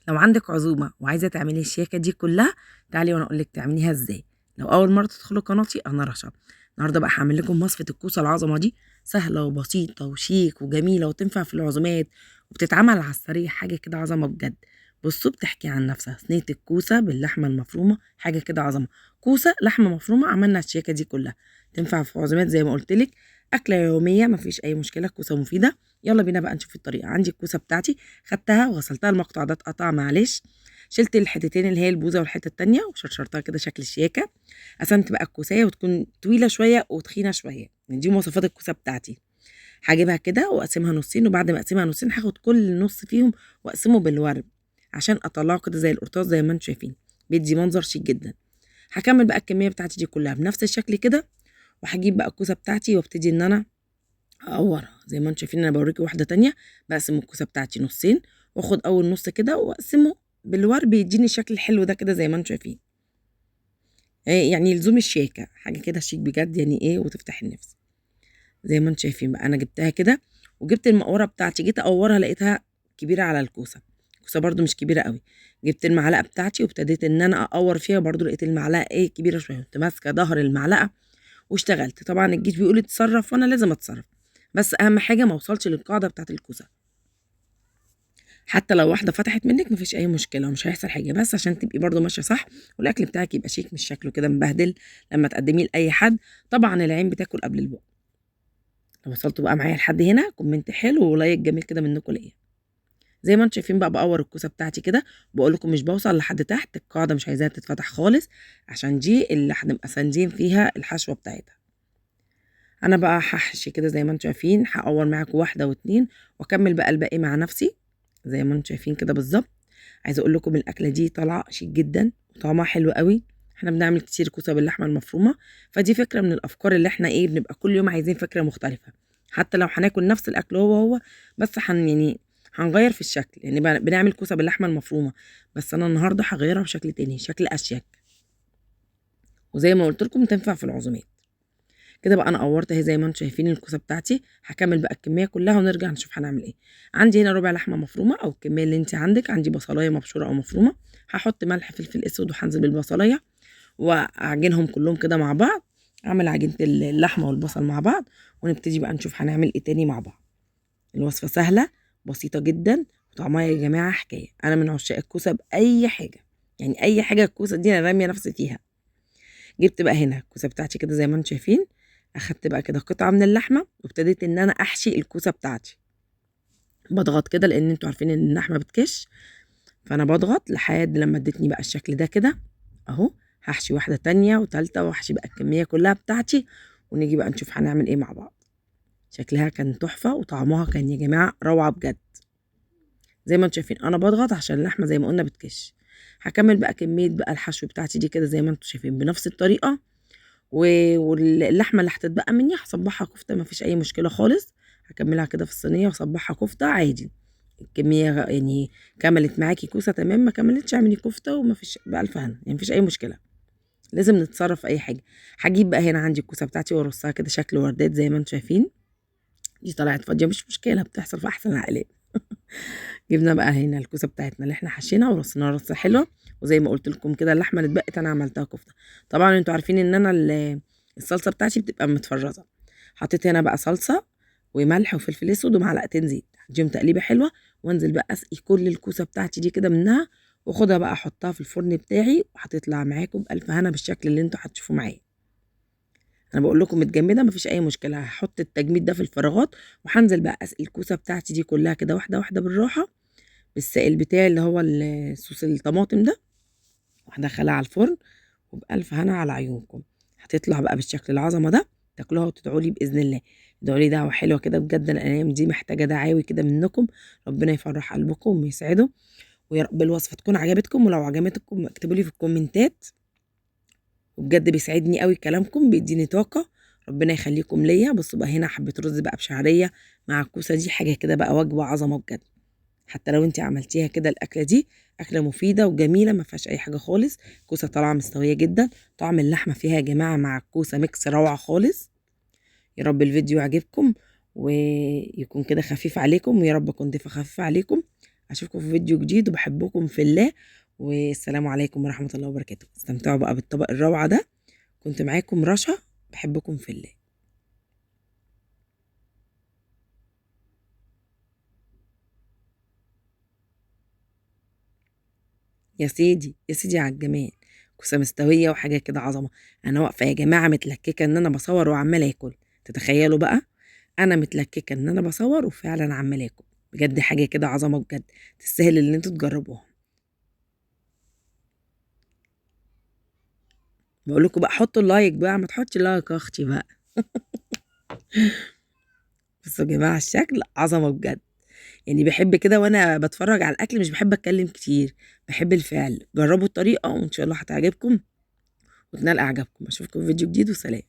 لو عندك عزومة وعايزة تعملي الشياكة دي كلها، تعالي وانا اقولك تعمليها ازاي. لو اول مرة تدخلوا قناتي، انا رشا. النهارده بقى هعمل لكم وصفة الكوسة العظمة دي، سهلة وبسيطة وشيك وجميلة وتنفع في العزومات، وبتتعمل على السريع، حاجة كده عظمة بجد. بصوا، بتحكي عن نفسها. صينية الكوسة باللحمة المفرومة، حاجة كده عظمة. كوسة لحمة مفرومة، عملنا الشياكة دي كلها. تنفع في عزومات زي ما قلت لك، أكلة يومية، مفيش أي مشكلة. الكوسة مفيدة. يلا بينا بقى نشوف الطريقة. عندي الكوسة بتاعتي، خدتها وغسلتها، المقطع ده اتقطع معلش. شلت الحتتين اللي هي البوزة والحتة التانية وشرشرتها كده شكل الشياكة. قسمت بقى الكوساية، وتكون طويلة شوية وتخينة شوية، يعني دي مواصفات الكوسة بتاعتي. هجيبها كده واقسمها نصين، وبعد ما اقسمها نصين هاخد كل نص فيهم واقسمه بالورب عشان اطلعه كده زي القرطاس، زي ما انتم شايفين، بيدي منظر شيك جدا. هكمل بقى الكمية بتاعتي دي كلها بنفس الشكل كده، وهجيب بقى الكوسة بتاعتي وابتدي ان انا اقورها زي ما انتم شايفين. انا بوريكي واحدة تانية بقسم الكوسة بتاعتي نصين، واخد اول نص كده واقسمه بالورب، يديني الشكل الحلو ده كده زي ما انتم شايفين. يعني لزوم الشياكة، حاجة كده شيك بجد، يعني ايه، وتفتح النفس. زي ما انتم شايفين بقى، انا جبتها كده وجبت المقوره بتاعتي، جيت اقورها لقيتها كبيره على الكوسه. الكوسه برده مش كبيره قوي. جبت المعلقه بتاعتي وابتديت ان انا اقور فيها، برده لقيت المعلقه ايه، كبيره شويه. كنت ماسكه ظهر المعلقه واشتغلت. طبعا الجيش بيقول اتصرف وانا لازم اتصرف، بس اهم حاجه ما اوصلش للقاعده بتاعت الكوسه. حتى لو واحده فتحت منك مفيش اي مشكله ومش هيحصل حاجه، بس عشان تبقي برده ماشيه صح والاكل بتاعك يبقى شيك، مش شكله كده مبهدل لما تقدميه لاي حد. طبعا العين بتاكل قبل البق. لو وصلتوا بقى معايا لحد هنا، كومنت حلو ولايك جميل كده منكم ليا. زي ما انتم شايفين بقى، بقور الكوسه بتاعتي كده، بقول لكم مش بوصل لحد تحت القاعده، مش عايزاها تتفتح خالص، عشان دي اللي هنبقى ساندين فيها الحشوه بتاعتها. انا بقى هحشي كده زي ما انتم شايفين، هقور معاكم واحده واتنين واكمل بقى الباقي مع نفسي زي ما انتم شايفين كده بالظبط. عايزه اقول لكم الاكله دي طالعه شيك جدا وطعمها حلو قوي. احنا بنعمل كتير كوسه باللحمه المفرومه، فدي فكره من الافكار اللي احنا ايه، بنبقى كل يوم عايزين فكره مختلفه. حتى لو هناكل نفس الاكل هو بس يعني هنغير في الشكل. يعني بنعمل كوسه باللحمه المفرومه، بس انا النهارده هغيرها بشكل تاني، شكل اشيك، وزي ما قلت لكم تنفع في العزومات. كده بقى انا قورت اهي زي ما انتم شايفين الكوسه بتاعتي. هكمل بقى الكميه كلها ونرجع نشوف هنعمل ايه. عندي هنا ربع لحمه مفرومه او الكميه اللي انت عندك. عندي بصلايه مبشوره او مفرومه، هحط ملح فلفل اسود وهنزل بالبصلايه واعجنهم كلهم كده مع بعض. اعمل عجينه اللحمه والبصل مع بعض، ونبتدي بقى نشوف هنعمل ايه تاني مع بعض. الوصفه سهله بسيطه جدا، وطعمها يا جماعه حكايه. انا من عشاق الكوسه باي حاجه، يعني اي حاجه الكوسه دي انا راميه نفسي فيها. جبت بقى هنا الكوسه بتاعتي كده زي ما انتم شايفين، اخدت بقى كده قطعه من اللحمه وابتديت ان انا احشي الكوسه بتاعتي. بضغط كده لان انتوا عارفين ان اللحمه بتكش، فانا بضغط لحد لما ادتني بقى الشكل ده كده اهو. هحشي واحده تانية وتالتة، واحشي بقى الكميه كلها بتاعتي، ونيجي بقى نشوف هنعمل ايه مع بعض. شكلها كان تحفه وطعمها كان يا جماعه روعه بجد. زي ما انتم شايفين انا بضغط عشان اللحمه زي ما قلنا بتكش. هكمل بقى كميه بقى الحشو بتاعتي دي كده زي ما انتم شايفين بنفس الطريقه. واللحمه اللي هتتبقى مني هصبحها كفته، مفيش اي مشكله خالص. هكملها كده في الصينيه واصبحها كفته عادي. الكميه يعني كملت معاكي كوسه تمام، ما كملتش اعملي كفته ومفيش بألف هنا، يعني مفيش اي مشكله. لازم نتصرف في اي حاجه. هجيب بقى هنا عندي الكوسه بتاعتي وارصها كده شكل وردات زي ما انتم شايفين. دي طلعت فاضيه مش مشكله، بتحصل في احسن العائلات. جبنا بقى هنا الكوسه بتاعتنا اللي احنا حشيناها ورصيناها رصه حلوه، وزي ما قلت لكم كده اللحمه اللي اتبقت انا عملتها كفته. طبعا انتوا عارفين ان انا الصلصه بتاعتي بتبقى متفرزه. حطيت هنا بقى صلصه وملح وفلفل اسود ومعلقتين زيت، اديهم تقليبه حلوه، وانزل بقى اسقي كل الكوسه بتاعتي دي كده منها، واخدها بقى احطها في الفرن بتاعي، وهتطلع معاكم بالف هنا بالشكل اللي انتوا هتشوفوه معايا. انا بقول لكم متجمده مفيش اي مشكله. هحط التجميد ده في الفراغات، وهنزل بقى اسقي الكوسه بتاعتي دي كلها كده واحده واحده بالراحه بالسائل بتاعي اللي هو صوص الطماطم ده، وهدخلها على الفرن وبألف هنا على عيونكم. هتطلع بقى بالشكل العظمه ده، تاكلوها وتدعوا لي باذن الله. ادعوا لي دعوه حلوه كده بجد، الايام دي محتاجه دعاوي كده منكم. ربنا يفرح قلبكم ويسعده، ويا رب الوصفه تكون عجبتكم. ولو عجبتكم اكتبوا لي في الكومنتات، وبجد بيسعدني قوي كلامكم، بيديني طاقه. ربنا يخليكم ليا. بصوا بقى هنا حبه رز بقى بشعريه مع الكوسه دي، حاجه كده بقى وجبه عظمه بجد. حتى لو انت عملتيها كده الاكله دي اكله مفيده وجميله ما فيهاش اي حاجه خالص. كوسه طالعه مستويه جدا، طعم اللحمه فيها يا جماعه مع الكوسه ميكس روعه خالص. يا رب الفيديو يعجبكم ويكون كده خفيف عليكم، ويا رب اكون ضيفه خفيفه عليكم. اشوفكم في فيديو جديد، وبحبكم في الله، والسلام عليكم ورحمة الله وبركاته. استمتعوا بقى بالطبق الروعة ده. كنت معاكم رشا، بحبكم في الله. يا سيدي يا سيدي على الجمال، كوسه مستويه وحاجه كده عظمه. انا واقفه يا جماعه متلككه ان انا بصور وعماله اكل. تتخيلوا بقى، انا متلككه ان انا بصور وفعلا عماله اكل. بجد حاجه كده عظمه بجد، تستاهل ان انتوا تجربوها. بقول لكم بقى حطوا اللايك بقى، ما تحطش لايك يا اختي بقى. بصوا يا جماعه الشكل عظمه بجد. يعني بحب كده وانا بتفرج على الاكل، مش بحب اتكلم كتير، بحب الفعل. جربوا الطريقه وان شاء الله هتعجبكم وتنال اعجابكم. اشوفكم في فيديو جديد، وسلام.